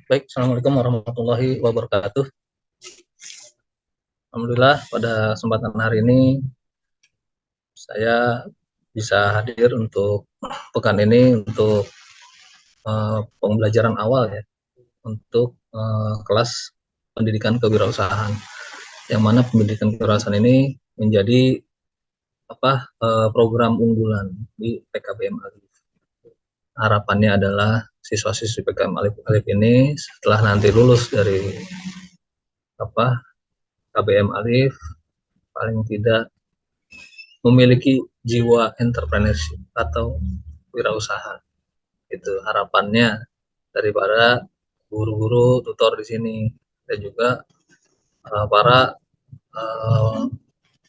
Baik, Assalamualaikum warahmatullahi wabarakatuh. Alhamdulillah pada kesempatan hari ini saya bisa hadir untuk pekan ini untuk pembelajaran awal ya untuk kelas pendidikan kewirausahaan. Yang mana pendidikan kewirausahaan ini menjadi program unggulan di PKBM Alif. Harapannya adalah siswa-siswi PKBM Alif ini setelah nanti lulus dari KBM Alif paling tidak memiliki jiwa entrepreneurship atau wirausaha. Itu harapannya dari para guru-guru tutor di sini dan juga para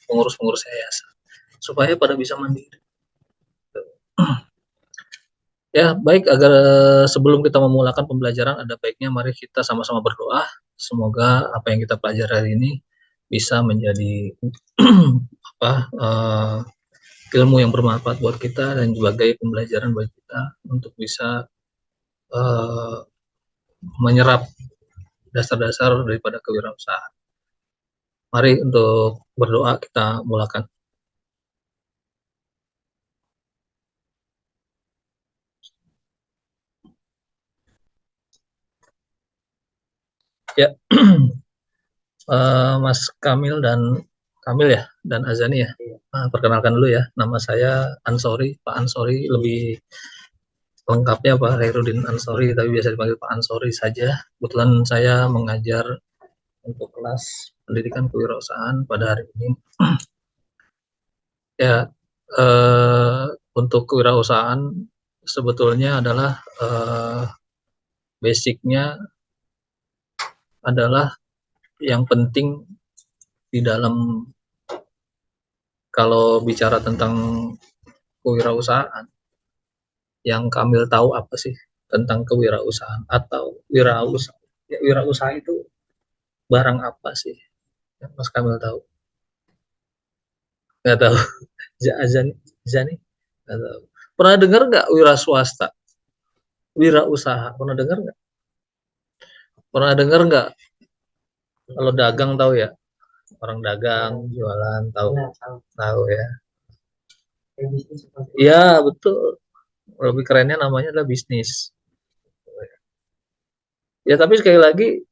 pengurus-pengurus yayasan supaya pada bisa mandiri. Ya, baik, agar sebelum kita memulakan pembelajaran ada baiknya mari kita sama-sama berdoa. Semoga apa yang kita pelajari hari ini bisa menjadi ilmu yang bermanfaat buat kita dan sebagai pembelajaran buat kita untuk bisa menyerap dasar-dasar daripada kewirausahaan. Mari untuk berdoa kita mulakan. Ya, Mas Kamil dan Kamil ya, dan Azani ya. Perkenalkan dulu ya, nama saya Ansori, Pak Ansori, lebih lengkapnya Pak Khairuddin Ansori, tapi biasa dipanggil Pak Ansori saja. Kebetulan saya mengajar untuk kelas pendidikan kewirausahaan pada hari ini. Ya, untuk kewirausahaan sebetulnya adalah basicnya adalah yang penting di dalam kalau bicara tentang kewirausahaan, yang Kamil tahu apa sih tentang kewirausahaan atau wirausaha? Ya, wirausaha itu barang apa sih? Yang Mas Kamil tahu? Nggak tahu. Zani? Nggak tahu. Pernah dengar nggak wira swasta? Wirausaha, pernah dengar nggak? Pernah dengar nggak? Kalau dagang tahu ya? Orang dagang, jualan, tahu? Tahu ya? Iya, betul. Lebih kerennya namanya adalah bisnis. Ya, tapi sekali lagi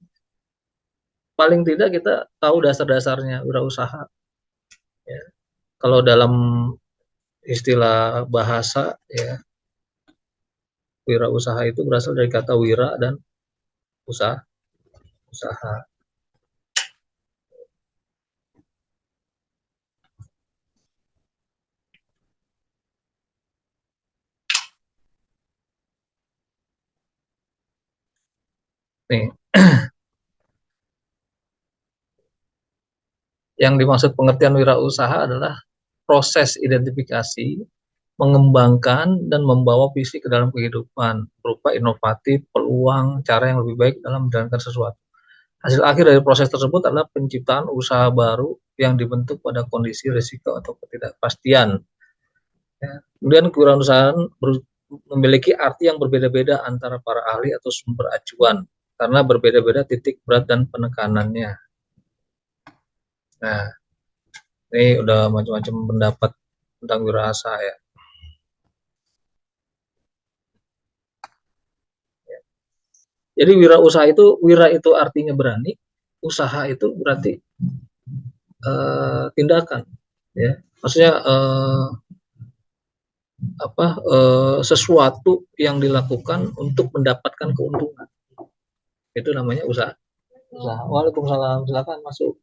paling tidak kita tahu dasar-dasarnya wirausaha. Ya. Kalau dalam istilah bahasa ya, wirausaha itu berasal dari kata wira dan usaha. Usaha. Nih, yang dimaksud pengertian wirausaha adalah proses identifikasi, mengembangkan dan membawa visi ke dalam kehidupan berupa inovatif, peluang, cara yang lebih baik dalam menjalankan sesuatu. Hasil akhir dari proses tersebut adalah penciptaan usaha baru yang dibentuk pada kondisi risiko atau ketidakpastian. Ya. Kemudian kewirausahaan memiliki arti yang berbeda-beda antara para ahli atau sumber acuan karena berbeda-beda titik berat dan penekanannya. Nah, ini udah macam-macam pendapat tentang wirausaha ya. Jadi wirausaha itu, wira itu artinya berani, usaha itu berarti tindakan, ya. Maksudnya sesuatu yang dilakukan untuk mendapatkan keuntungan. Itu namanya usaha. Usaha. Waalaikumsalam, silakan masuk.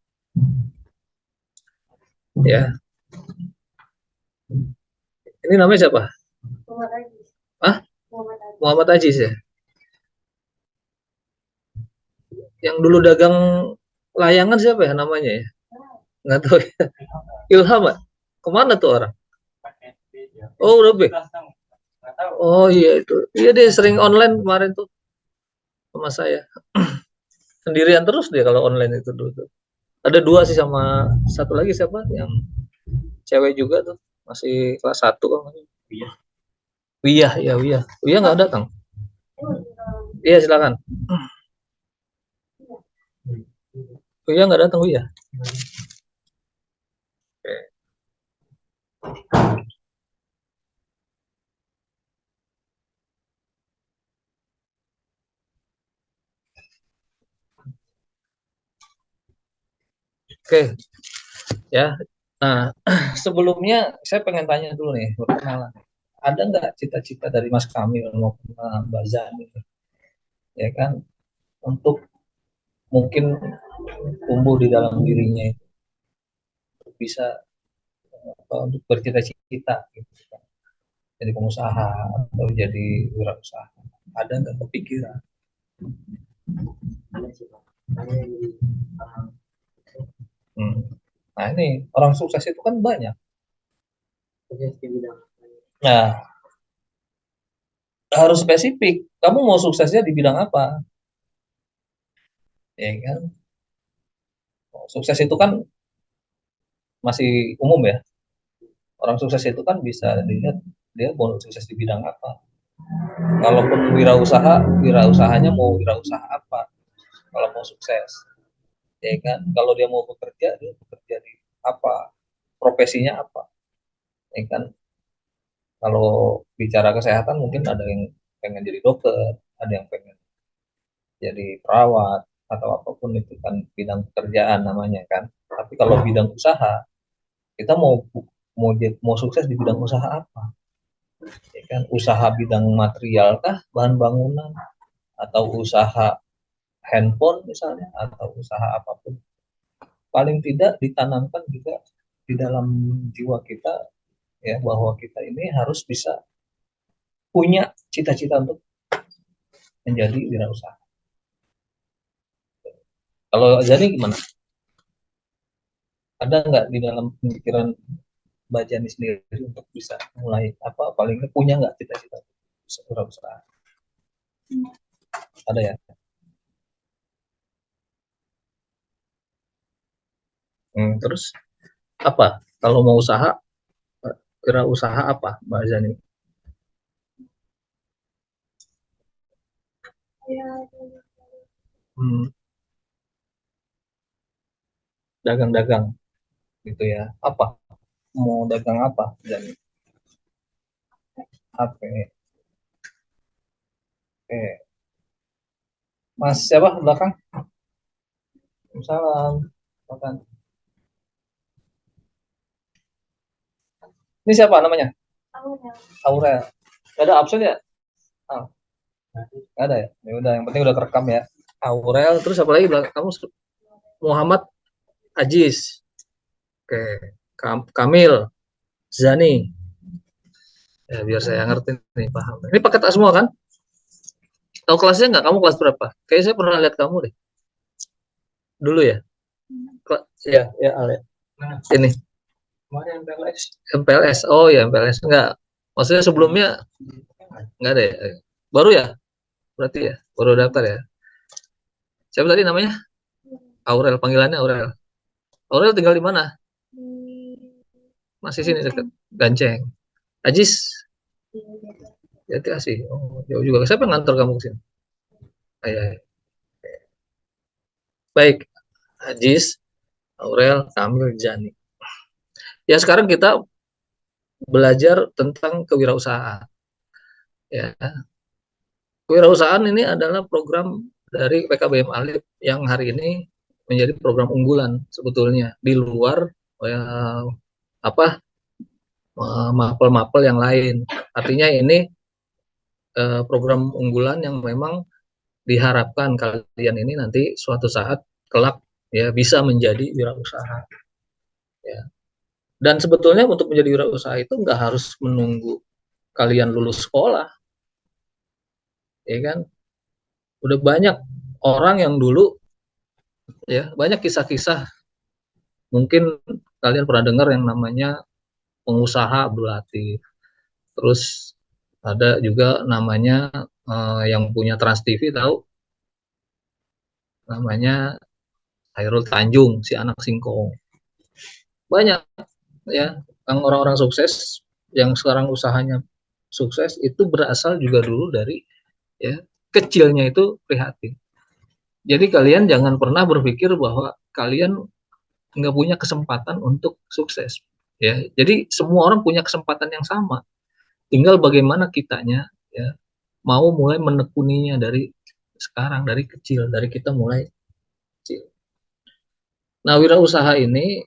Ya. Ini namanya siapa? Ah? Muhammad Aziz ya. Yang dulu dagang layangan siapa ya namanya ya? Nggak tahu ya. Ilham ya? Kemana tuh orang? Oh, udah be. Oh iya itu. Iya dia sering online kemarin tuh sama saya. Sendirian terus dia kalau online itu dulu tuh. Ada dua sih sama satu lagi siapa yang cewek juga tuh masih kelas 1 kan. Wiyah ya Wiyah nggak datang. Iya silakan. Oh iya nggak datang, oh iya. Oke, ya. Nah, sebelumnya saya pengen tanya dulu nih, perkenalan. Ada nggak cita-cita dari Mas Kamil maupun Mbak Zani, ya kan, untuk mungkin tumbuh di dalam dirinya itu untuk bisa untuk bercita-cita gitu kan, jadi pengusaha atau jadi wirausaha. Ada nggak kepikiran? Hmm. Nah ini orang sukses itu kan banyak. Nah, harus spesifik. Kamu mau suksesnya di bidang apa? Ya kan? Sukses itu kan masih umum ya. Orang sukses itu kan bisa dilihat dia mau sukses di bidang apa. Kalaupun wirausahanya mau wirausaha apa? Kalau mau sukses, ya kan? Kalau dia mau bekerja, dia bekerja di apa? Profesinya apa? Ya kan? Kalau bicara kesehatan mungkin ada yang pengen jadi dokter, ada yang pengen jadi perawat atau apapun itu kan bidang pekerjaan namanya kan. Tapi kalau bidang usaha, kita mau sukses di bidang usaha apa? Ya kan, usaha bidang material kah, bahan bangunan, atau usaha handphone misalnya, atau usaha apapun. Paling tidak ditanamkan juga di dalam jiwa kita ya bahwa kita ini harus bisa punya cita-cita untuk menjadi wirausaha. Kalau jadi gimana? Ada nggak di dalam pemikiran Mbak Jani sendiri untuk bisa mulai apa paling punya nggak cita-cita wirausaha? Ada ya? Terus apa? Kalau mau usaha, kira usaha apa Mbak Jani? Hmm, dagang-dagang gitu ya. Apa? Mau dagang apa? Jani? HP. Oke. Mas siapa belakang? Salam. Makan. Ini siapa namanya? Aurel. Gak ada absen ya? Oh, gak ada ya? Ya udah, yang penting udah kerekam ya. Aurel, terus apa lagi belakang kamu? Muhammad Aziz. Oke. Kamil Zani. Ya biar saya ngerti nih, paham. Ini paket A semua kan? Tahu kelasnya nggak? Kamu kelas berapa? Kayaknya saya pernah lihat kamu deh. Dulu ya? Ya, ya, Ale. Ini. MPLS. MPLS. Oh ya, MPLS enggak. Maksudnya sebelumnya enggak ada ya? Baru ya? Berarti ya? Baru daftar ya? Siapa tadi namanya? Aurel, panggilannya Aurel. Aurel tinggal di mana? Masih sini dekat. Ganceng. Ajis? Jati Asih. Oh, jauh juga. Siapa yang ngantor kamu ke sini? Ayah. Baik. Ajis, Aurel, Kamil, Jani. Ya sekarang kita belajar tentang kewirausahaan. Ya, kewirausahaan ini adalah program dari PKBM Alif yang hari ini menjadi program unggulan sebetulnya di luar eh, apa mapel-mapel yang lain. Artinya ini program unggulan yang memang diharapkan kalian ini nanti suatu saat kelak ya bisa menjadi wirausaha. Ya. Dan sebetulnya untuk menjadi wirausaha itu nggak harus menunggu kalian lulus sekolah, ya kan? Udah banyak orang yang dulu ya banyak kisah-kisah mungkin kalian pernah dengar yang namanya pengusaha Abdul Latif. Terus ada juga namanya yang punya Trans TV tahu namanya Hairul Tanjung si anak singkong. Banyak ya yang orang-orang sukses yang sekarang usahanya sukses itu berasal juga dulu dari ya kecilnya itu prihatin. Jadi kalian jangan pernah berpikir bahwa kalian nggak punya kesempatan untuk sukses. Ya, jadi semua orang punya kesempatan yang sama. Tinggal bagaimana kitanya ya mau mulai menekuninya dari sekarang, dari kecil, dari kita mulai kecil. Nah, wirausaha ini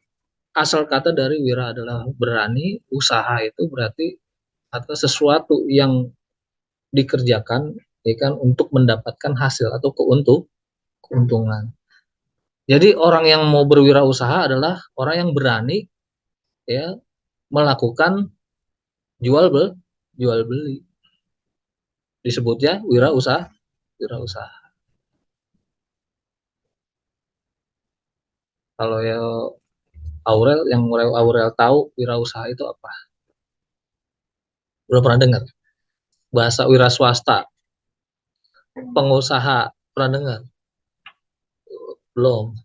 asal kata dari wira adalah berani, usaha itu berarti atau sesuatu yang dikerjakan ya kan untuk mendapatkan hasil atau keuntungan. Jadi orang yang mau berwirausaha adalah orang yang berani ya melakukan jual beli, jual beli. Disebutnya wirausaha. Kalau ya Aurel yang Aurel tahu wirausaha itu apa? Belum pernah dengar? Bahasa wira swasta, pengusaha, pernah dengar? Belum.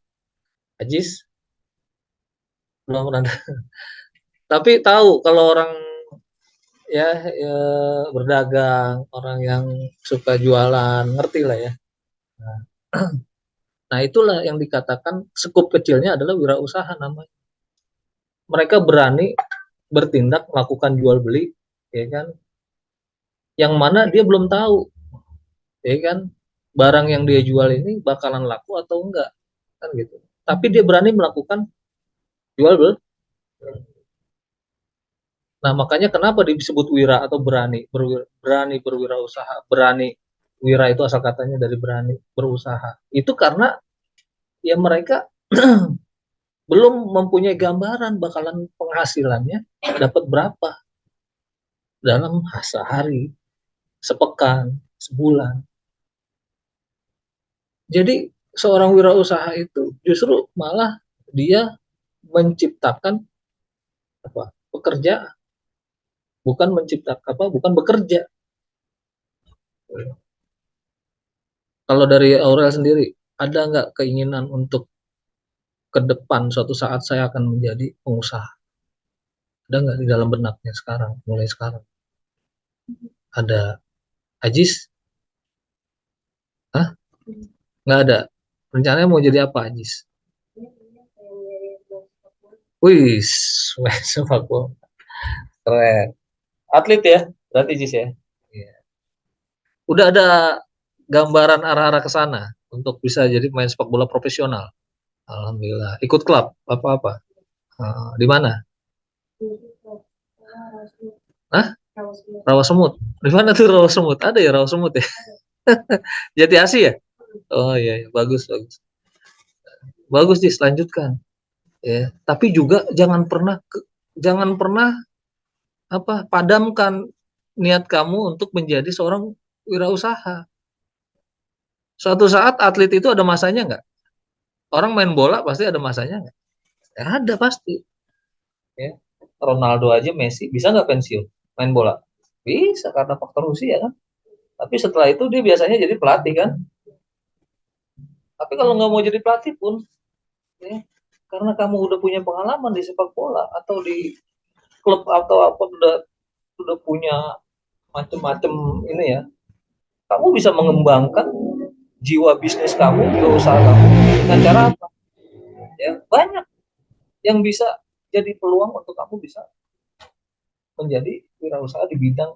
Ajis belum pernah. Tapi tahu kalau orang ya berdagang, orang yang suka jualan, ngerti lah ya. Nah, nah itulah yang dikatakan skup kecilnya adalah wirausaha namanya. Mereka berani bertindak melakukan jual beli, ya kan? Yang mana dia belum tahu, ya kan? Barang yang dia jual ini bakalan laku atau enggak, kan gitu. Tapi dia berani melakukan jual beli. Nah, makanya kenapa disebut wira atau berani, berani berwirausaha, berani wira itu asal katanya dari berani berusaha. Itu karena ya mereka belum mempunyai gambaran bakalan penghasilannya dapat berapa dalam sehari, sepekan, sebulan. Jadi seorang wirausaha itu justru malah dia menciptakan apa? Pekerja, bukan menciptakan apa? Bukan bekerja. Kalau dari Aurel sendiri, ada nggak keinginan untuk ke depan suatu saat saya akan menjadi pengusaha? Ada nggak di dalam benaknya sekarang, mulai sekarang? Ada. Ajis? Hah? Nggak ada. Rencananya mau jadi apa, Ajis? Wih, sepak bola. Keren. Atlet ya, berarti Ajis ya? Iya. Udah ada gambaran arah-arah ke sana untuk bisa jadi pemain sepak bola profesional. Alhamdulillah. Ikut klub apa-apa. Di mana? Hah? Rawa Semut. Di mana tuh Rawa Semut? Ada ya Rawa Semut ya? Jati Asih ya? Oh iya, iya. Bagus bagus. Bagus sih, lanjutkan. Ya, tapi juga jangan pernah apa padamkan niat kamu untuk menjadi seorang wirausaha. Suatu saat atlet itu ada masanya nggak? Orang main bola pasti ada masanya nggak? Ya, ada pasti. Ya. Ronaldo aja Messi bisa nggak pensiun main bola? Bisa karena faktor usia kan. Tapi setelah itu dia biasanya jadi pelatih kan. Tapi kalau nggak mau jadi pelatih pun, ya, karena kamu udah punya pengalaman di sepak bola atau di klub atau apa udah punya macam-macam ini ya, kamu bisa mengembangkan jiwa bisnis kamu, jiwa usaha kamu dengan cara apa? Ya banyak yang bisa jadi peluang untuk kamu bisa menjadi wirausaha di bidang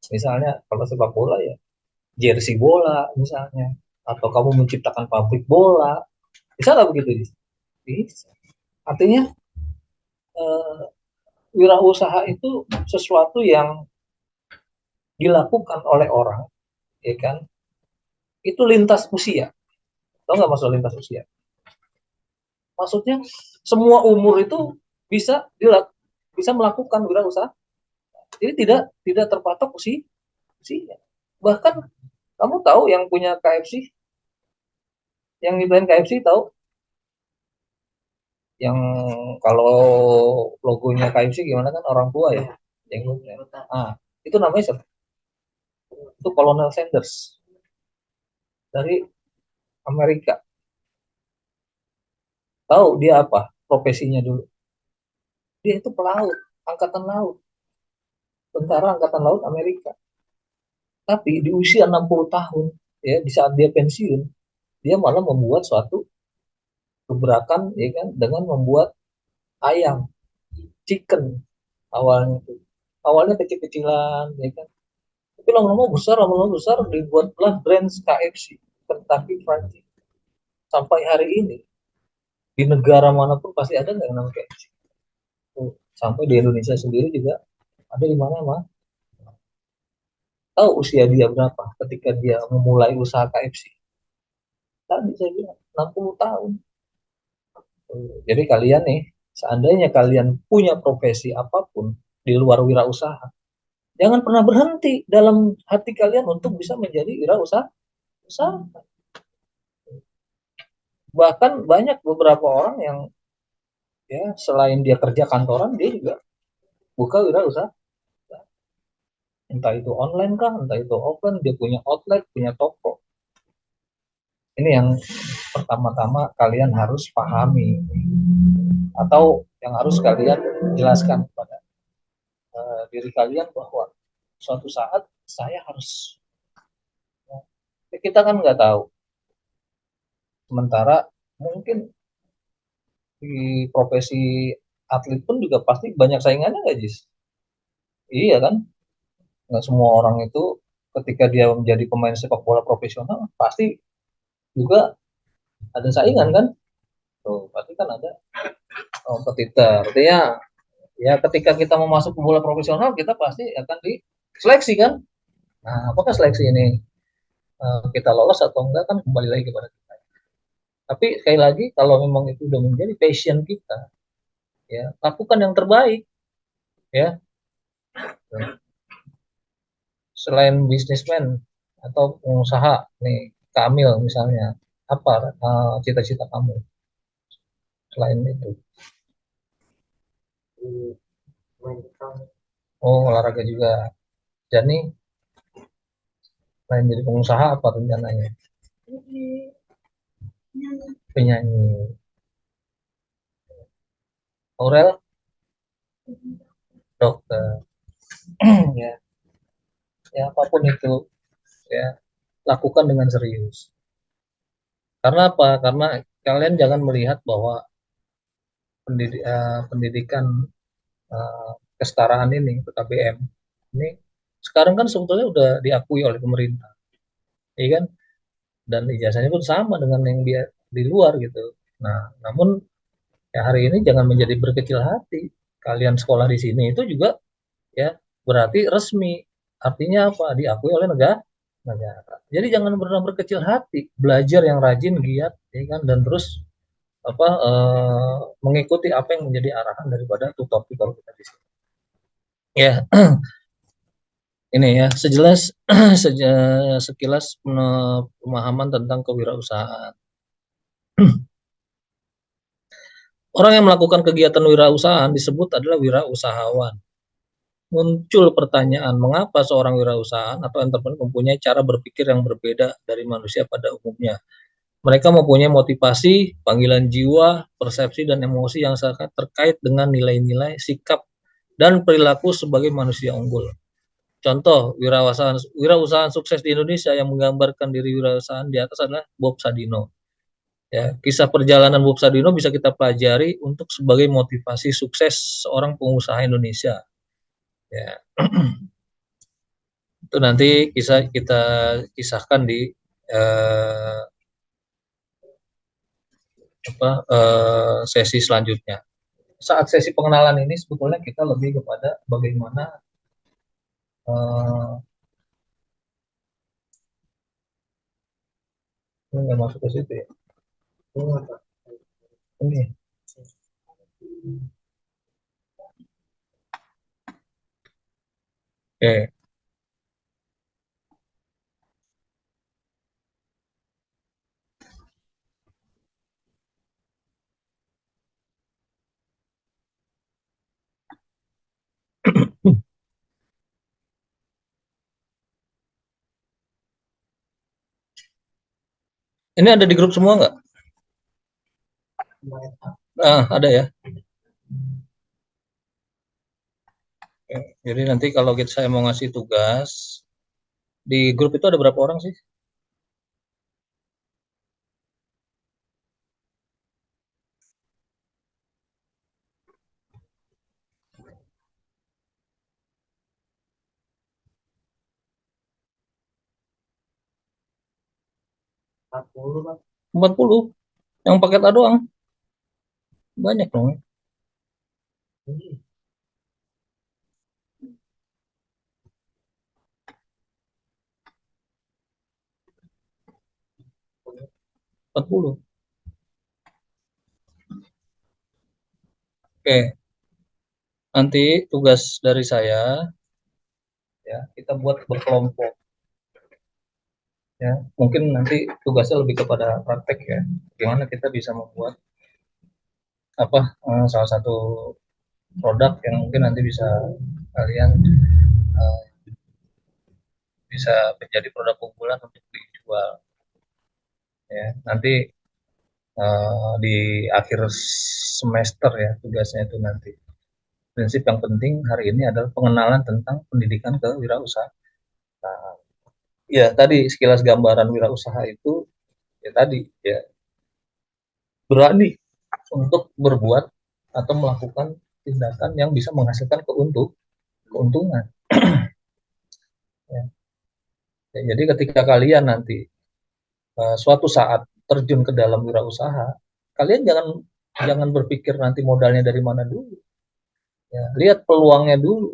misalnya kalau sepak bola ya jersey bola misalnya atau kamu menciptakan pabrik bola bisa nggak begitu bisa artinya eh, wirausaha itu sesuatu yang dilakukan oleh orang ya kan itu lintas usia tau nggak maksud lintas usia maksudnya semua umur itu bisa bisa melakukan wirausaha jadi tidak terpatok usia bahkan kamu tahu yang punya KFC yang nyiptain KFC tahu yang kalau logonya KFC gimana kan orang tua ya jenggotnya itu namanya siapa itu Colonel Sanders dari Amerika tahu dia apa profesinya dulu dia itu pelaut angkatan laut tentara angkatan laut Amerika tapi di usia 60 tahun ya di saat dia pensiun dia malah membuat suatu gebrakan ya kan dengan membuat ayam chicken awalnya itu. Awalnya kecil-kecilan ya kan. Tapi lama-lama besar dibuatlah brand KFC, Kentucky Fried Chicken. Sampai hari ini di negara manapun pasti ada yang namanya KFC. Sampai di Indonesia sendiri juga ada di mana mah. Tahu usia dia berapa ketika dia memulai usaha KFC? Tadi saya bilang 60 tahun. Jadi kalian nih, seandainya kalian punya profesi apapun di luar wirausaha, jangan pernah berhenti dalam hati kalian untuk bisa menjadi wirausaha. Bahkan banyak beberapa orang yang ya selain dia kerja kantoran, dia juga buka wirausaha. Entah itu online kah, entah itu offline, dia punya outlet, punya toko. Ini yang pertama-tama kalian harus pahami atau yang harus kalian jelaskan kepada diri kalian bahwa suatu saat saya harus, kita kan nggak tahu. Sementara mungkin di profesi atlet pun juga pasti banyak saingannya nggak Jis? Iya kan? Nggak semua orang itu ketika dia menjadi pemain sepak bola profesional pasti juga ada saingan kan? Tuh, pasti kan ada kompetitor. Artinya ya ketika kita mau masuk ke bola profesional kita pasti akan diseleksi kan? Nah, apakah seleksi ini kita lolos atau enggak kan kembali lagi kepada kita. Tapi sekali lagi kalau memang itu udah menjadi passion kita, ya lakukan yang terbaik, ya. Selain bisnismen atau pengusaha, nih Kamil misalnya, apa cita-cita kamu selain itu? Oh, olahraga juga. Jadi selain jadi pengusaha apa rencananya? Penyanyi. Aurel, dokter. Ya, ya apapun itu, ya lakukan dengan serius. Karena apa? Karena kalian jangan melihat bahwa pendidikan uh, kesetaraan ini PKBM ini sekarang kan sebetulnya udah diakui oleh pemerintah, ya kan? Dan ijazahnya pun sama dengan yang dia di luar gitu. Nah, namun ya hari ini jangan menjadi berkecil hati. Kalian sekolah di sini itu juga ya berarti resmi. Artinya apa? Diakui oleh negara. Jadi jangan pernah berkecil hati, belajar yang rajin, giat, ya kan, dan terus apa mengikuti apa yang menjadi arahan daripada tutor-tutor kita di sini. Ya, ini ya sejelas sekilas pemahaman tentang kewirausahaan. Orang yang melakukan kegiatan wirausahaan disebut adalah wirausahawan. Muncul pertanyaan, mengapa seorang wirausahaan atau entrepreneur mempunyai cara berpikir yang berbeda dari manusia pada umumnya? Mereka mempunyai motivasi, panggilan jiwa, persepsi, dan emosi yang sangat terkait dengan nilai-nilai, sikap, dan perilaku sebagai manusia unggul. Contoh, wirausahaan sukses di Indonesia yang menggambarkan diri wirausahaan di atas adalah Bob Sadino. Ya, kisah perjalanan Bob Sadino bisa kita pelajari untuk sebagai motivasi sukses seorang pengusaha Indonesia. Ya, itu nanti kita kisahkan di eh, sesi selanjutnya. Saat sesi pengenalan ini sebetulnya kita lebih kepada bagaimana eh, ini nggak masuk ke situ ya. Ini oke. Ini ada di grup semua nggak? Ada ya. Oke. Jadi nanti kalau saya mau ngasih tugas di grup itu ada berapa orang sih? 40 yang paket A doang banyak dong. 40. Oke, nanti tugas dari saya ya kita buat berkelompok ya. Mungkin nanti tugasnya lebih kepada praktek ya. Gimana kita bisa membuat apa salah satu produk yang mungkin nanti bisa kalian uh, bisa menjadi produk unggulan untuk dijual ya. Nanti di akhir semester ya tugasnya itu nanti. Prinsip yang penting hari ini adalah pengenalan tentang pendidikan kewirausahaan. Nah, ya tadi sekilas gambaran wirausaha itu ya tadi ya berani untuk berbuat atau melakukan tindakan yang bisa menghasilkan keuntungan. Ya. Ya, jadi ketika kalian nanti suatu saat terjun ke dalam wirausaha, kalian jangan jangan berpikir nanti modalnya dari mana dulu. Ya, lihat peluangnya dulu,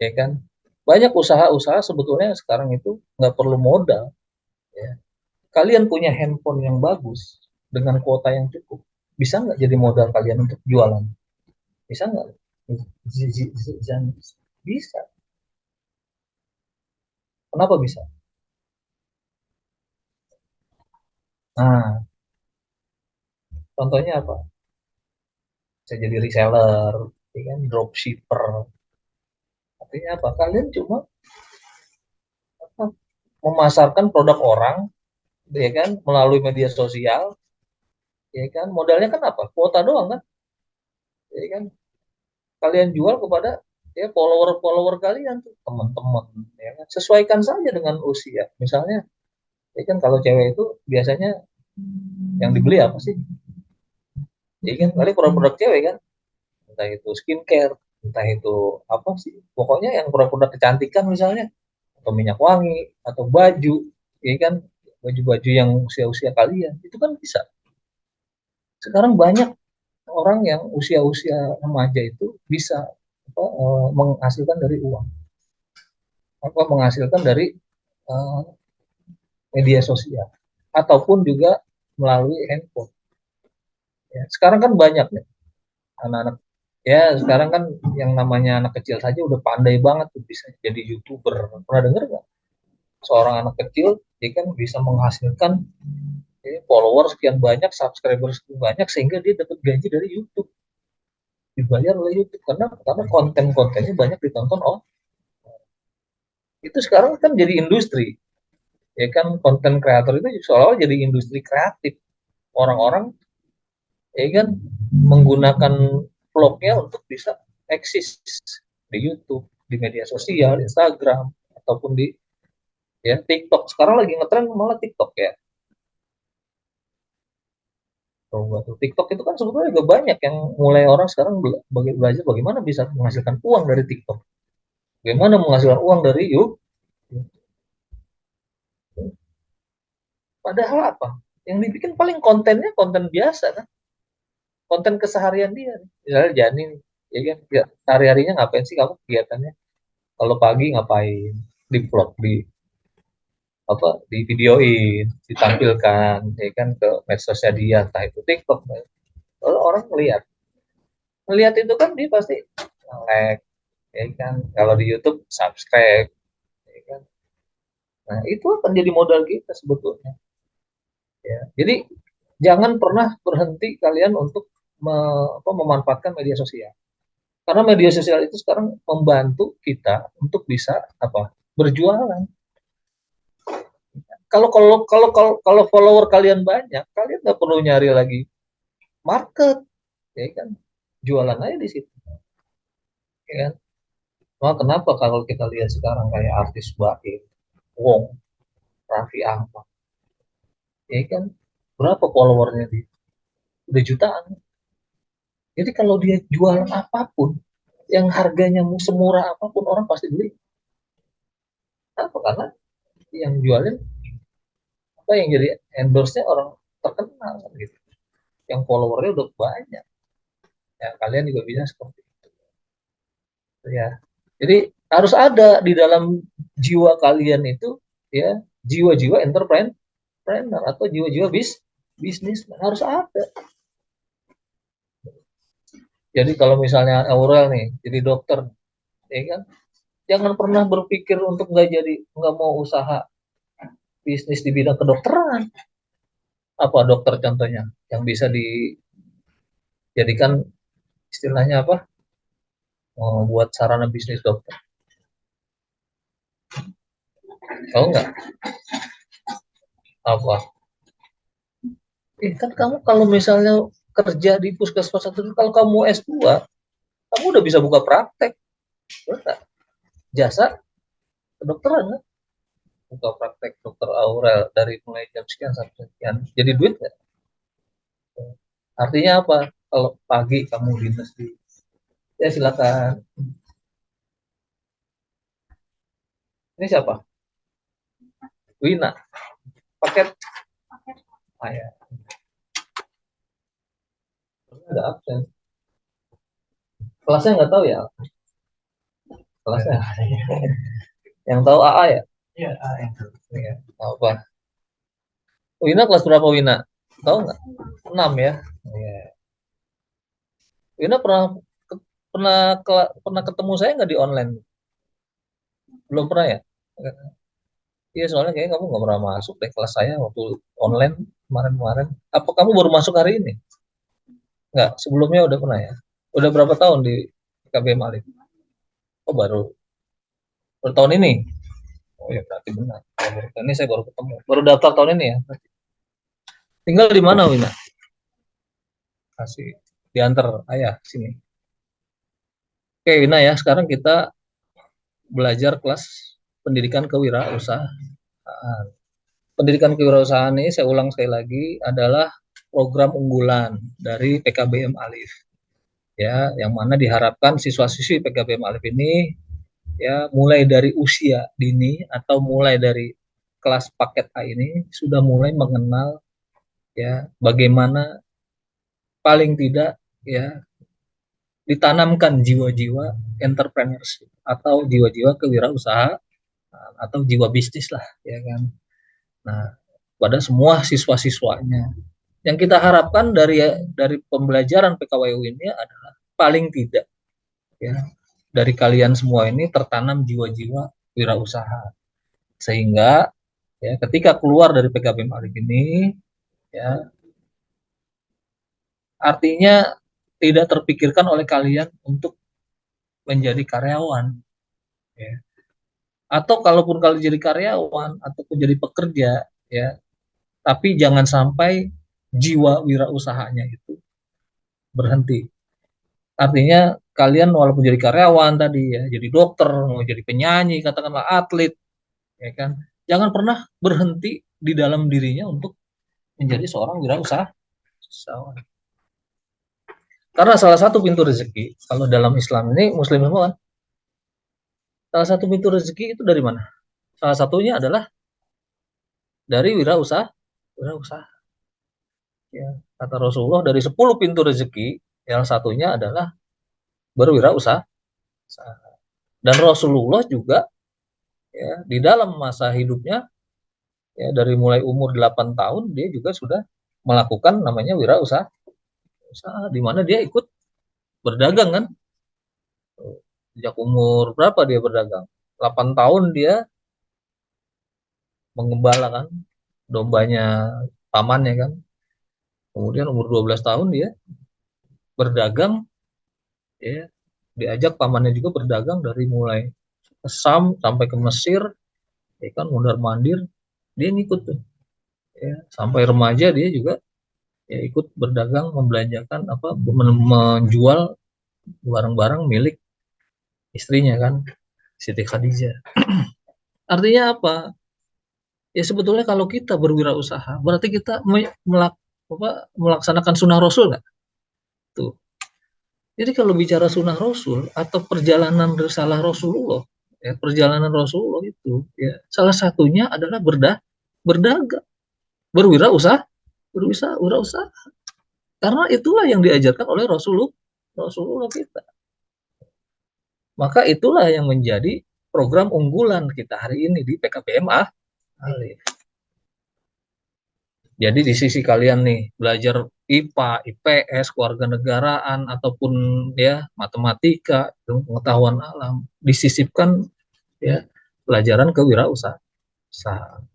ya kan? Banyak usaha-usaha sebetulnya sekarang itu nggak perlu modal. Ya. Kalian punya handphone yang bagus dengan kuota yang cukup, bisa nggak jadi modal kalian untuk jualan? Bisa nggak? Bisa. Kenapa bisa? Nah, contohnya apa? Bisa jadi reseller, ya kan? Dropshipper. Artinya apa? Kalian cuma memasarkan produk orang, ya kan? Melalui media sosial, ya kan? Modalnya kan apa? Kuota doang kan? Ya kan? Kalian jual kepada ya follower-follower kalian tuh, teman-teman, ya kan? Sesuaikan saja dengan usia. Misalnya, ya kan kalau cewek itu biasanya yang dibeli apa sih? Ya kan? Kali produk-produk cewek kan? Entah itu skincare, entah itu apa sih? Pokoknya yang produk-produk kecantikan misalnya, atau minyak wangi, atau baju, ya kan? Baju-baju yang usia-usia kalian itu kan bisa. Sekarang banyak orang yang usia-usia remaja itu bisa apa, menghasilkan dari uang, apa menghasilkan dari uh, media sosial ataupun juga melalui handphone. Ya, sekarang kan banyak nih anak-anak ya sekarang kan yang namanya anak kecil saja udah pandai banget tuh bisa jadi youtuber. Pernah dengar nggak? Seorang anak kecil dia kan bisa menghasilkan follower sekian banyak, subscriber sekian banyak sehingga dia dapat gaji dari YouTube, dibayar oleh YouTube karena konten-kontennya banyak ditonton. Oh, itu sekarang kan jadi industri, ya kan konten kreator itu seolah-olah jadi industri kreatif. Orang-orang ya kan menggunakan vlognya untuk bisa eksis di YouTube, di media sosial, Instagram ataupun di ya TikTok. Sekarang lagi ngetren malah TikTok ya. TikTok itu kan sebetulnya juga banyak yang mulai orang sekarang belajar bagaimana bisa menghasilkan uang dari TikTok. Bagaimana menghasilkan uang dari YouTube. Padahal apa? Yang dibikin paling kontennya konten biasa kan, konten keseharian dia. Misalnya Janin, ya kan, ya, sehari-harinya ngapain sih kamu kegiatannya? Kalau pagi ngapain? Di vlog, di apa? Di videoin, ditampilkan, ya kan ke medsosnya dia, entah itu TikTok. Kalau orang melihat itu kan dia pasti like, ya kan. Kalau di YouTube subscribe, ya kan. Nah itu akan jadi modal kita sebetulnya. Ya. Jadi jangan pernah berhenti kalian untuk memanfaatkan media sosial. Karena media sosial itu sekarang membantu kita untuk bisa apa? Berjualan. Kalau follower kalian banyak, kalian nggak perlu nyari lagi market, ya kan? Jualan aja di situ, ya kan? Nah, kenapa kalau kita lihat sekarang kayak artis Baim, Wong, Raffi Ahmad, ya kan? Berapa followernya dia? Udah jutaan. Jadi kalau dia jualan apapun, yang harganya semurah apapun orang pasti beli. Kenapa? Karena yang jualin apa yang jadi endorse-nya orang terkenal gitu, yang followernya udah banyak. Ya kalian juga bisa seperti itu ya. Jadi harus ada di dalam jiwa kalian itu ya, jiwa-jiwa entrepreneur atau jiwa-jiwa bisnis harus ada. Jadi kalau misalnya Aurel nih jadi dokter, ya kan, jangan pernah berpikir untuk nggak mau usaha bisnis di bidang kedokteran. Apa dokter contohnya yang bisa dijadikan istilahnya apa? Buat sarana bisnis dokter. Tahu nggak apa? Kan kamu kalau misalnya kerja di puskesmas itu, kalau kamu S2, kamu udah bisa buka praktek. Betul. Jasa kedokteran kan? Buka praktek dokter Aurel dari mulai jam sekian sampai sekian. Jadi duit nggak? Artinya apa? Kalau pagi kamu dinas di, ya silakan. Ini siapa? Wina. Paket. Ah, ya. Ada absen. Kelasnya nggak tahu ya? Kelasnya. Yang tahu AA ya? Iya, AA yang tahu. Ya, apa? Wina kelas berapa Wina? Tahu nggak? 6 ya? Ya. Wina pernah pernah ketemu saya nggak di online? Belum pernah ya? Iya, soalnya kayaknya kamu nggak pernah masuk deh kelas saya waktu online kemarin-kemarin. Apa kamu baru masuk hari ini? Nggak, sebelumnya udah pernah ya? Udah berapa tahun di KBM Alif? Oh, baru tahun ini? Oh ya, berarti benar. Ini saya baru ketemu. Baru daftar tahun ini ya? Tinggal di mana Wina? Kasih diantar ayah sini. Oke Wina ya, sekarang kita belajar kelas pendidikan kewirausahaan. Pendidikan kewirausahaan ini saya ulang sekali lagi adalah program unggulan dari PKBM Alif. Ya, yang mana diharapkan siswa-siswi PKBM Alif ini ya mulai dari usia dini atau mulai dari kelas paket A ini sudah mulai mengenal ya bagaimana paling tidak ya ditanamkan jiwa-jiwa entrepreneurship atau jiwa-jiwa kewirausahaan atau jiwa bisnis lah ya kan. Nah, pada semua siswa-siswanya. Yang kita harapkan dari pembelajaran PKWU ini adalah paling tidak ya dari kalian semua ini tertanam jiwa-jiwa wirausaha sehingga ya ketika keluar dari PKBM Alif ini ya artinya tidak terpikirkan oleh kalian untuk menjadi karyawan ya. Atau kalaupun kalian jadi karyawan ataupun jadi pekerja ya, tapi jangan sampai jiwa wirausahanya itu berhenti. Artinya kalian walaupun jadi karyawan tadi ya, jadi dokter, mau jadi penyanyi, katakanlah atlet, ya kan, jangan pernah berhenti di dalam dirinya untuk menjadi seorang wirausaha. Karena salah satu pintu rezeki, kalau dalam Islam ini Muslim semua kan, salah satu pintu rezeki itu dari mana? Salah satunya adalah dari wirausaha. Wirausaha. Ya, kata Rasulullah dari 10 pintu rezeki, yang satunya adalah berwirausaha. Dan Rasulullah juga ya di dalam masa hidupnya ya dari mulai umur 8 tahun dia juga sudah melakukan namanya wirausaha, di mana dia ikut berdagang kan. Sejak umur berapa dia berdagang? 8 tahun dia mengembala kan dombanya pamannya kan. Kemudian umur 12 tahun dia berdagang ya, diajak pamannya juga berdagang dari mulai ke Sam sampai ke Mesir ya kan, mondar-mandir dia ngikut tuh ya. Sampai remaja dia juga ya ikut berdagang, membelanjakan apa, menjual barang-barang milik istrinya kan, Siti Khadijah. Artinya apa? Ya sebetulnya kalau kita berwirausaha berarti kita melaksanakan sunnah Rasul nggak? Tuh. Jadi kalau bicara sunnah Rasul atau perjalanan risalah Rasulullah, ya perjalanan Rasulullah itu ya salah satunya adalah berdagang. berwirausaha, berwirausaha. Karena itulah yang diajarkan oleh Rasulullah kita. Maka itulah yang menjadi program unggulan kita hari ini di PKBM Alif. Jadi di sisi kalian nih belajar IPA, IPS, kewarganegaraan ataupun ya matematika, pengetahuan alam, disisipkan ya pelajaran kewirausahaan.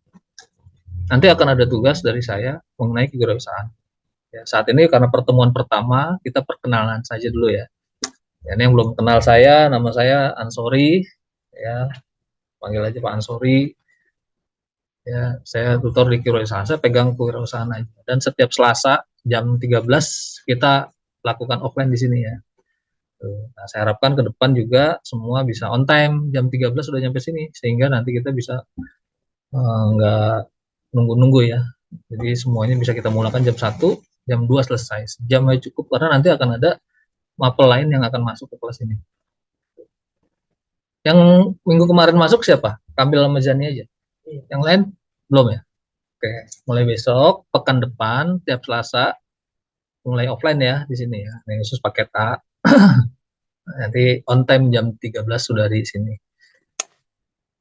Nanti akan ada tugas dari saya mengenai kewirausahaan. Ya, saat ini karena pertemuan pertama kita perkenalan saja dulu ya. Ini yang belum kenal saya, nama saya Ansori, ya panggil aja Pak Ansori. Ya, saya tutor di kewirausahaan, saya pegang kewirausahaan aja. Dan setiap Selasa jam 13 kita lakukan offline di sini ya. Nah, saya harapkan ke depan juga semua bisa on time, jam 13 sudah nyampe sini, sehingga nanti kita bisa nggak nunggu-nunggu ya. Jadi semuanya bisa kita mulakan jam 1, jam 2 selesai. Jam aja cukup, karena nanti akan ada mapel lain yang akan masuk ke kelas ini. Yang minggu kemarin masuk siapa? Kambil sama Zani aja. Yang lain belum ya? Oke, mulai besok, pekan depan, tiap Selasa, mulai offline ya di sini ya. Ini khusus paket A. Nanti on time jam 13 sudah di sini.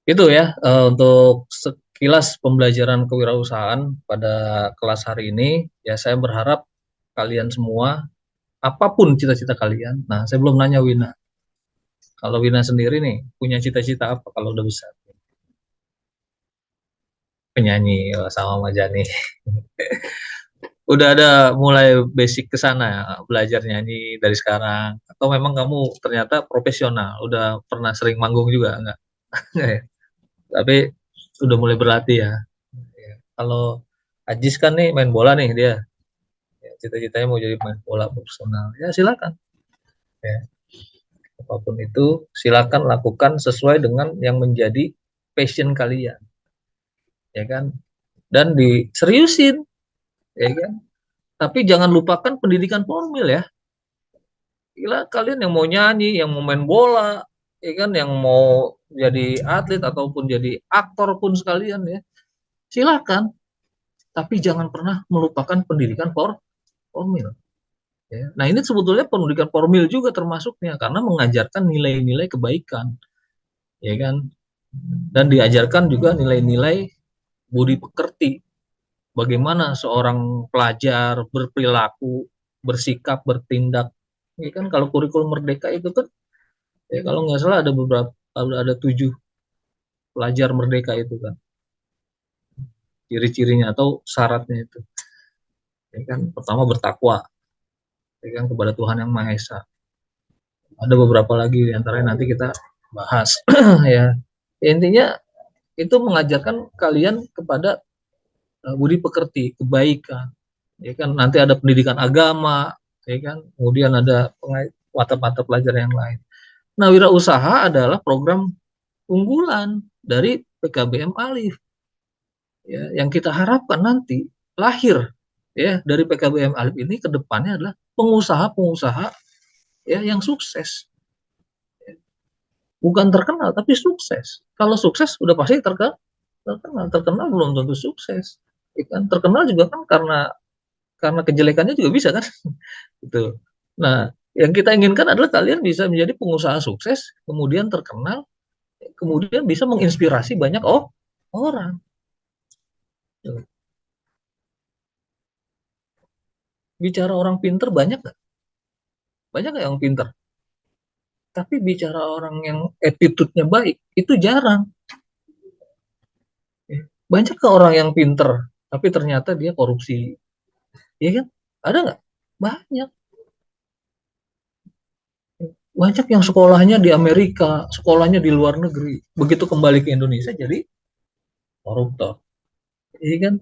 Itu ya untuk sekilas pembelajaran kewirausahaan pada kelas hari ini. Ya saya berharap kalian semua, apapun cita-cita kalian. Nah, saya belum nanya Wina. Kalau Wina sendiri nih, punya cita-cita apa kalau udah besar? Penyanyi sama Majani. Udah ada mulai basic ke sana ya, belajar nyanyi dari sekarang? Atau memang kamu ternyata profesional, udah pernah sering manggung juga? Enggak? Ya? Tapi udah mulai berlatih ya. Kalau Ajis kan nih main bola nih dia. Ya, cita-citanya mau jadi main bola profesional. Ya silakan. Ya, apapun itu silakan lakukan sesuai dengan yang menjadi passion kalian. Ya kan? Dan diseriusin, ya kan? Tapi jangan lupakan pendidikan formil ya. Gila kalian yang mau nyanyi, yang mau main bola, ya kan, yang mau jadi atlet ataupun jadi aktor pun sekalian ya. Silakan, tapi jangan pernah melupakan pendidikan formil. Ya. Nah ini sebetulnya pendidikan formil juga termasuknya karena mengajarkan nilai-nilai kebaikan, ya kan, dan diajarkan juga nilai-nilai budi pekerti. Bagaimana seorang pelajar berperilaku, bersikap, bertindak. Ya kan kalau kurikulum Merdeka itu kan, ya kalau nggak salah ada beberapa, ada 7 pelajar Merdeka itu kan, ciri-cirinya atau syaratnya itu. Ya kan pertama bertakwa, ya kan kepada Tuhan Yang Maha Esa. Ada beberapa lagi diantaranya nanti kita bahas. Ya. Intinya itu mengajarkan kalian kepada budi pekerti, kebaikan. Ya kan nanti ada pendidikan agama, ya kan. Kemudian ada mata-mata pelajaran yang lain. Nah, wirausaha adalah program unggulan dari PKBM Alif. Ya, yang kita harapkan nanti lahir ya dari PKBM Alif ini ke depannya adalah pengusaha-pengusaha ya yang sukses. Bukan terkenal tapi sukses. Kalau sukses udah pasti terkenal belum tentu sukses. Ya kan? Terkenal juga kan karena kejelekannya juga bisa kan. Gitu. Nah, yang kita inginkan adalah kalian bisa menjadi pengusaha sukses, kemudian terkenal, kemudian bisa menginspirasi banyak orang. Bicara orang pinter banyak nggak? Banyak nggak yang pinter? Tapi bicara orang yang attitude-nya baik, itu jarang. Banyak ke orang yang pinter, tapi ternyata dia korupsi. Iya kan? Ada nggak? Banyak. Banyak yang sekolahnya di Amerika, sekolahnya di luar negeri. Begitu kembali ke Indonesia jadi koruptor. Iya kan?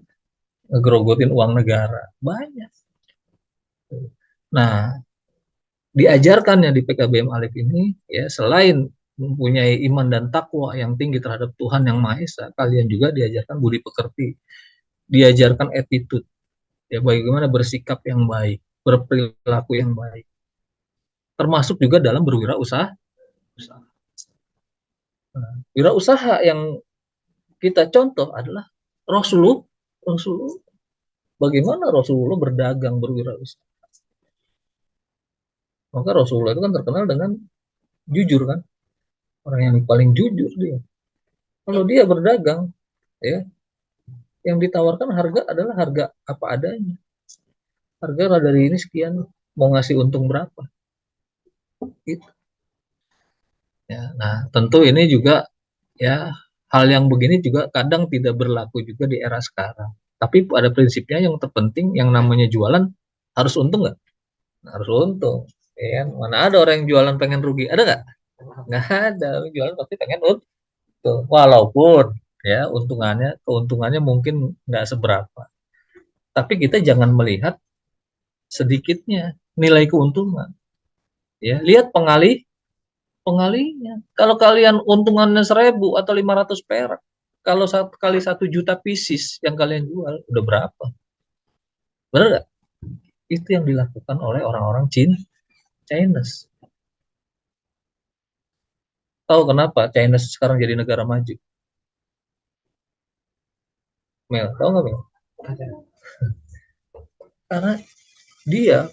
Ngegerogotin uang negara. Banyak. Nah, diajarkannya di PKBM Alif ini, ya selain mempunyai iman dan takwa yang tinggi terhadap Tuhan Yang Maha Esa, kalian juga diajarkan budi pekerti, diajarkan attitude, ya bagaimana bersikap yang baik, berperilaku yang baik, termasuk juga dalam berwirausaha. Nah, wirausaha yang kita contoh adalah Rasulullah. Rasulullah bagaimana Rasulullah berdagang berwirausaha. Maka Rasulullah itu kan terkenal dengan jujur kan, orang yang paling jujur dia. Kalau dia berdagang, ya, yang ditawarkan harga adalah harga apa adanya. Harga dari ini sekian, mau ngasih untung berapa? Gitu. Ya, nah tentu ini juga ya hal yang begini juga kadang tidak berlaku juga di era sekarang. Tapi pada prinsipnya yang terpenting yang namanya jualan harus untung nggak? Harus untung. Ya kan? Mana ada orang yang jualan pengen rugi? Ada nggak? Nggak ada. Jualan pasti pengen untung. Walaupun ya keuntungannya mungkin nggak seberapa. Tapi kita jangan melihat sedikitnya nilai keuntungan. Ya, lihat pengalihnya. Kalau kalian untungannya 1.000 atau 500 perak, kalau satu kali 1 juta pieces yang kalian jual, udah berapa? Benar nggak? Itu yang dilakukan oleh orang-orang Chinese. Tahu kenapa China sekarang jadi negara maju? Mel, tahu nggak Mel? Karena dia,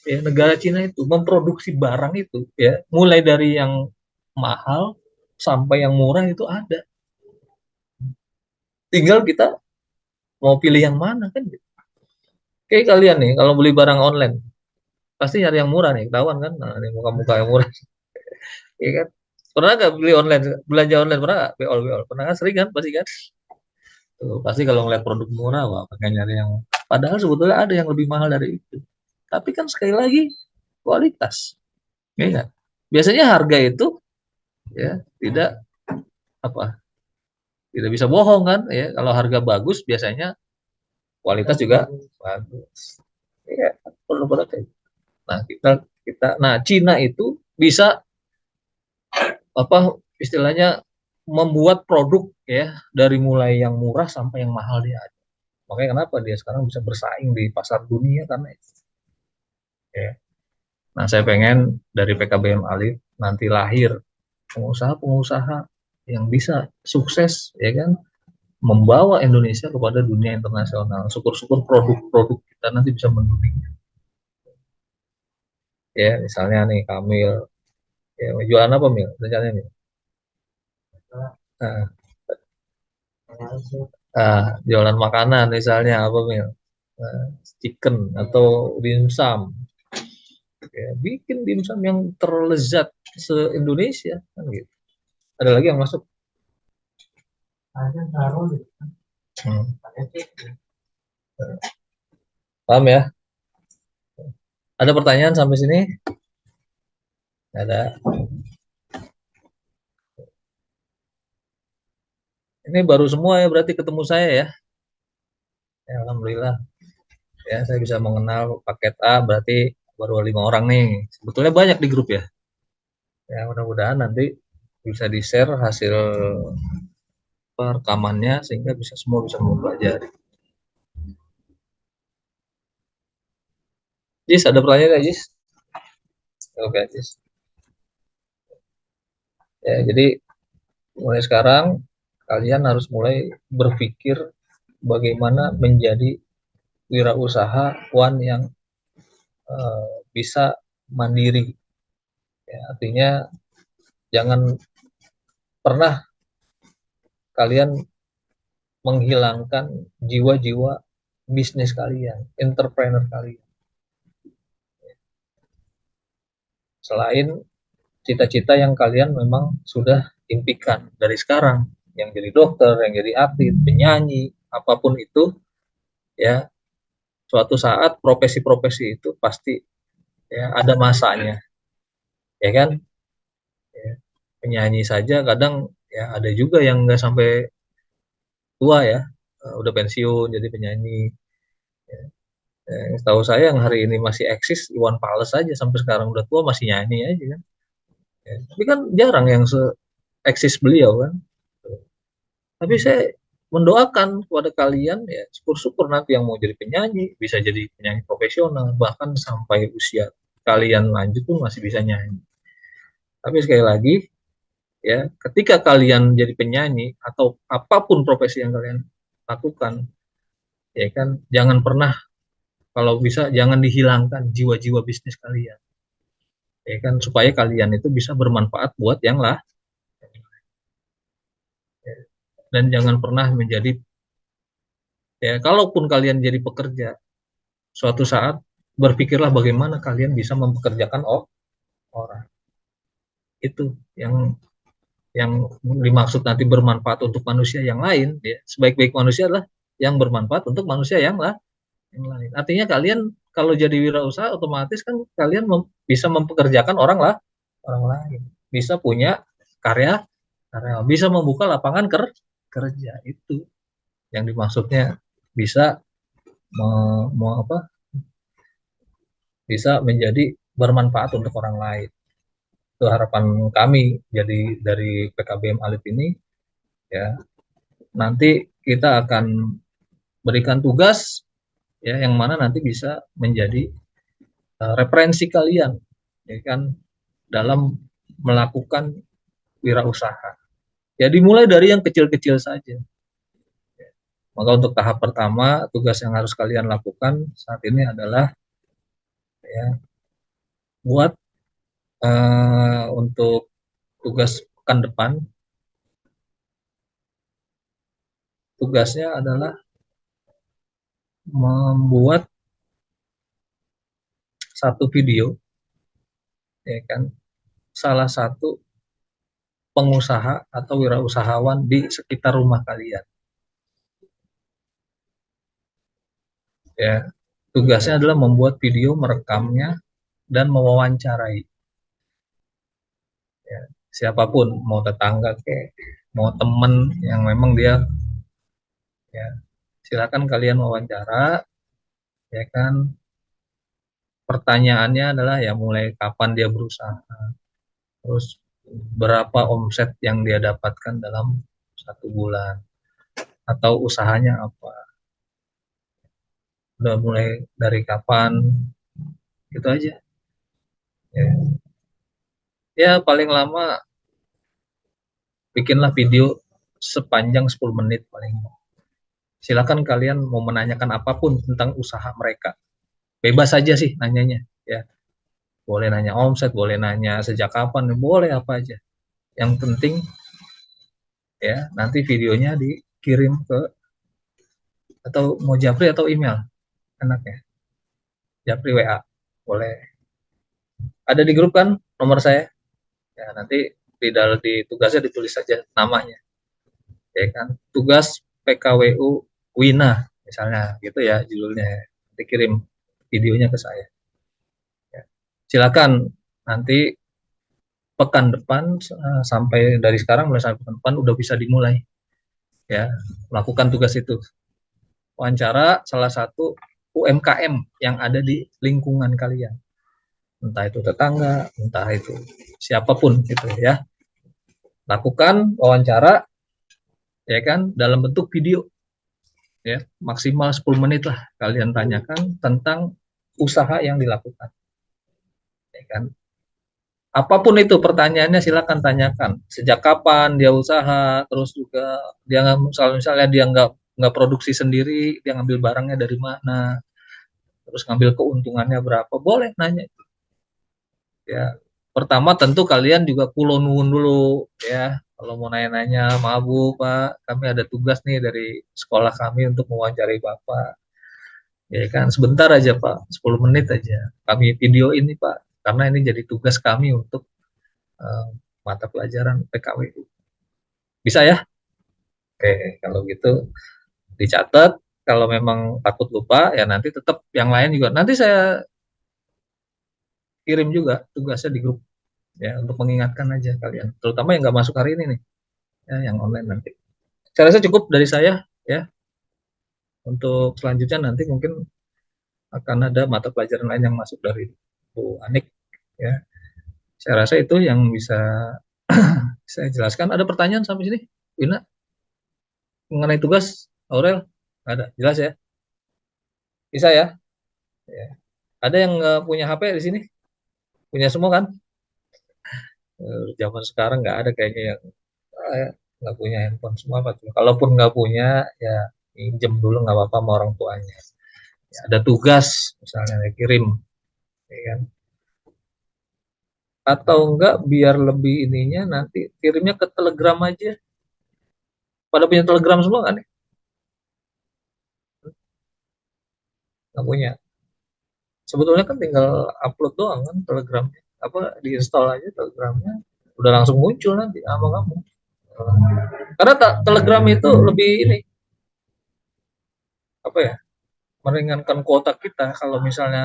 ya, negara Cina itu memproduksi barang itu, ya, mulai dari yang mahal sampai yang murah itu ada. Tinggal kita mau pilih yang mana kan? Kayak kalian nih, kalau beli barang online, pasti nyari yang murah nih, ketahuan kan? Nah, ini muka-muka yang murah, iya kan? Pernah nggak beli online, belanja online pernah nggak? Beol, beol, pernah kan? Sering kan? Pasti kan? Tuh, pasti kalau ngeliat produk murah, wah, pakai nyari yang. Padahal sebetulnya ada yang lebih mahal dari itu. Tapi kan sekali lagi kualitas, ya kan? Biasanya harga itu ya tidak apa, tidak bisa bohong kan? Ya, kalau harga bagus biasanya kualitas juga bagus. Iya, perlu berarti. Nah, nah Cina itu bisa apa istilahnya membuat produk ya dari mulai yang murah sampai yang mahal dia ada. Makanya kenapa dia sekarang bisa bersaing di pasar dunia karena itu. Ya. Nah, saya pengen dari PKBM Alif nanti lahir pengusaha-pengusaha yang bisa sukses ya kan membawa Indonesia kepada dunia internasional. Syukur-syukur produk-produk kita nanti bisa mendunia. Ya, misalnya nih Kamil, ya jualan apa Mil? Rencananya Mil? Nah, jualan makanan misalnya apa Mil? Nah, chicken atau dimsum. Ya, bikin dimsum yang terlezat se-Indonesia kan gitu. Ada lagi yang masuk. Hmm. Paham ya? Ada pertanyaan sampai sini? Ada. Ini baru semua ya berarti ketemu saya ya. Ya, alhamdulillah. Ya, saya bisa mengenal paket A berarti baru 5 orang nih. Sebetulnya banyak di grup ya. Ya, mudah-mudahan nanti bisa di-share hasil rekamannya sehingga semua bisa mempelajari. Jis, ada pertanyaan nggak, Jis? Oke, Jis. Ya, jadi mulai sekarang kalian harus mulai berpikir bagaimana menjadi wirausahawan yang bisa mandiri. Ya, artinya jangan pernah kalian menghilangkan jiwa-jiwa bisnis kalian, entrepreneur kalian. Selain cita-cita yang kalian memang sudah impikan dari sekarang, yang jadi dokter, yang jadi atlet, penyanyi, apapun itu, ya suatu saat profesi-profesi itu pasti ya ada masanya, ya kan? Ya, penyanyi saja kadang ya ada juga yang nggak sampai tua ya, udah pensiun jadi penyanyi. Ya. Tahu saya yang hari ini masih eksis Iwan Fals saja sampai sekarang udah tua masih nyanyi aja kan. Ya. Tapi kan jarang yang se eksis beliau kan. Tapi saya mendoakan kepada kalian ya syukur-syukur nanti yang mau jadi penyanyi bisa jadi penyanyi profesional bahkan sampai usia kalian lanjut pun masih bisa nyanyi. Tapi sekali lagi ya ketika kalian jadi penyanyi atau apapun profesi yang kalian lakukan ya kan. Jangan pernah, kalau bisa jangan dihilangkan jiwa-jiwa bisnis kalian, ya kan, supaya kalian itu bisa bermanfaat buat yang lah. Dan jangan pernah menjadi, ya kalaupun kalian jadi pekerja, suatu saat berpikirlah bagaimana kalian bisa mempekerjakan orang. Itu yang dimaksud nanti bermanfaat untuk manusia yang lain, ya. Sebaik-baik manusia adalah yang bermanfaat untuk manusia yang lain. Artinya kalian kalau jadi wirausaha otomatis kan kalian bisa mempekerjakan orang lain, bisa punya karya karya, bisa membuka lapangan kerja. Itu yang dimaksudnya bisa apa, bisa menjadi bermanfaat untuk orang lain. Itu harapan kami jadi dari PKBM Alit ini, ya. Nanti kita akan berikan tugas, ya, yang mana nanti bisa menjadi referensi kalian, ya kan, dalam melakukan wirausaha. Ya dimulai dari yang kecil-kecil saja. Maka untuk tahap pertama, tugas yang harus kalian lakukan saat ini adalah, ya, buat untuk tugas pekan depan, tugasnya adalah membuat satu video, ya kan, salah satu pengusaha atau wirausahawan di sekitar rumah kalian, ya. Tugasnya adalah membuat video, merekamnya, dan mewawancarai, ya, siapapun, mau tetangga kayak mau temen yang memang dia, ya, silakan kalian wawancara, ya kan. Pertanyaannya adalah ya mulai kapan dia berusaha, terus berapa omset yang dia dapatkan dalam 1 bulan, atau usahanya apa, udah mulai dari kapan, gitu aja, ya. Ya paling lama bikinlah video sepanjang 10 menit paling. Silakan kalian mau menanyakan apapun tentang usaha mereka, bebas saja sih nanyanya, ya. Boleh nanya omset, boleh nanya sejak kapan, boleh apa aja. Yang penting, ya, nanti videonya dikirim ke, atau mau japri atau email enaknya, japri WA boleh. Ada di grup kan nomor saya, ya nanti di tugasnya ditulis saja namanya, ya kan, tugas PKWU Wina misalnya gitu ya judulnya, dikirim videonya ke saya, ya. Silakan nanti pekan depan, sampai dari sekarang mulai sampai pekan depan udah bisa dimulai, ya, melakukan tugas itu, wawancara salah satu UMKM yang ada di lingkungan kalian, entah itu tetangga, entah itu siapapun gitu, ya. Lakukan wawancara, ya kan, dalam bentuk video, ya, maksimal 10 menit lah kalian tanyakan tentang usaha yang dilakukan, ya kan. Apapun itu pertanyaannya silakan tanyakan, sejak kapan dia usaha, terus juga dia misalnya dia nggak produksi sendiri, dia ngambil barangnya dari mana, terus ngambil keuntungannya berapa, boleh nanya, ya. Pertama tentu kalian juga kulo nuwun dulu, ya, kalau mau nanya-nanya, maaf Bu, Pak, kami ada tugas nih dari sekolah kami untuk mewawancarai Bapak, ya kan, sebentar aja Pak, 10 menit aja kami video ini Pak, karena ini jadi tugas kami untuk uh, mata pelajaran PKWU, bisa ya. Oke, kalau gitu dicatat, kalau memang takut lupa ya nanti tetap yang lain juga nanti saya kirim juga tugasnya di grup, ya, untuk mengingatkan aja kalian, terutama yang nggak masuk hari ini nih, ya, yang online nanti. Saya rasa cukup dari saya, ya. Untuk selanjutnya nanti mungkin akan ada mata pelajaran lain yang masuk dari Bu Anik, ya. Saya rasa itu yang bisa saya jelaskan. Ada pertanyaan sampai sini, Wina, mengenai tugas Aurel? Ada, jelas ya? Bisa ya? Ya. Ada yang nggak punya HP di sini? Punya semua kan? Zaman sekarang nggak ada kayaknya yang nggak punya handphone semua, Pak. Kalaupun nggak punya, ya pinjem dulu nggak apa-apa sama orang tuanya. Ya, ada tugas misalnya kirim, ya kan? Atau enggak biar lebih ininya nanti kirimnya ke Telegram aja. Pada punya Telegram semua kan? Nggak punya. Sebetulnya kan tinggal upload doang kan Telegramnya. Apa diinstal aja Telegramnya, udah langsung muncul nanti sama kamu. Karena Telegram itu lebih ini apa ya? Meringankan kuota kita kalau misalnya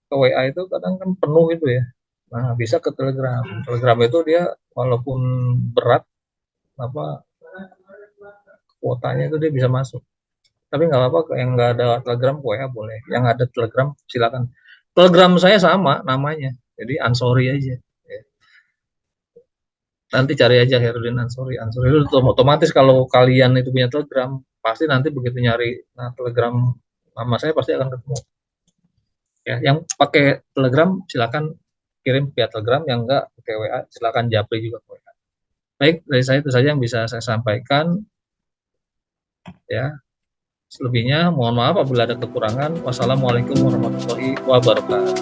ke WA itu kadang kan penuh itu ya. Nah, bisa ke Telegram. Telegram itu dia walaupun berat apa kuotanya itu dia bisa masuk. Tapi nggak apa-apa yang nggak ada Telegram WA boleh. Yang ada Telegram silakan. Telegram saya sama namanya. Jadi Ansori aja. Ya. Nanti cari aja Herudin Ansori. Ansori itu otomatis kalau kalian itu punya Telegram, pasti nanti begitu nyari nah, Telegram nama saya pasti akan ketemu. Ya, yang pakai Telegram silakan kirim via Telegram, yang enggak pakai WA silakan japri juga WA. Baik, dari saya itu saja yang bisa saya sampaikan ya. Selebihnya mohon maaf apabila ada kekurangan. Wassalamualaikum warahmatullahi wabarakatuh.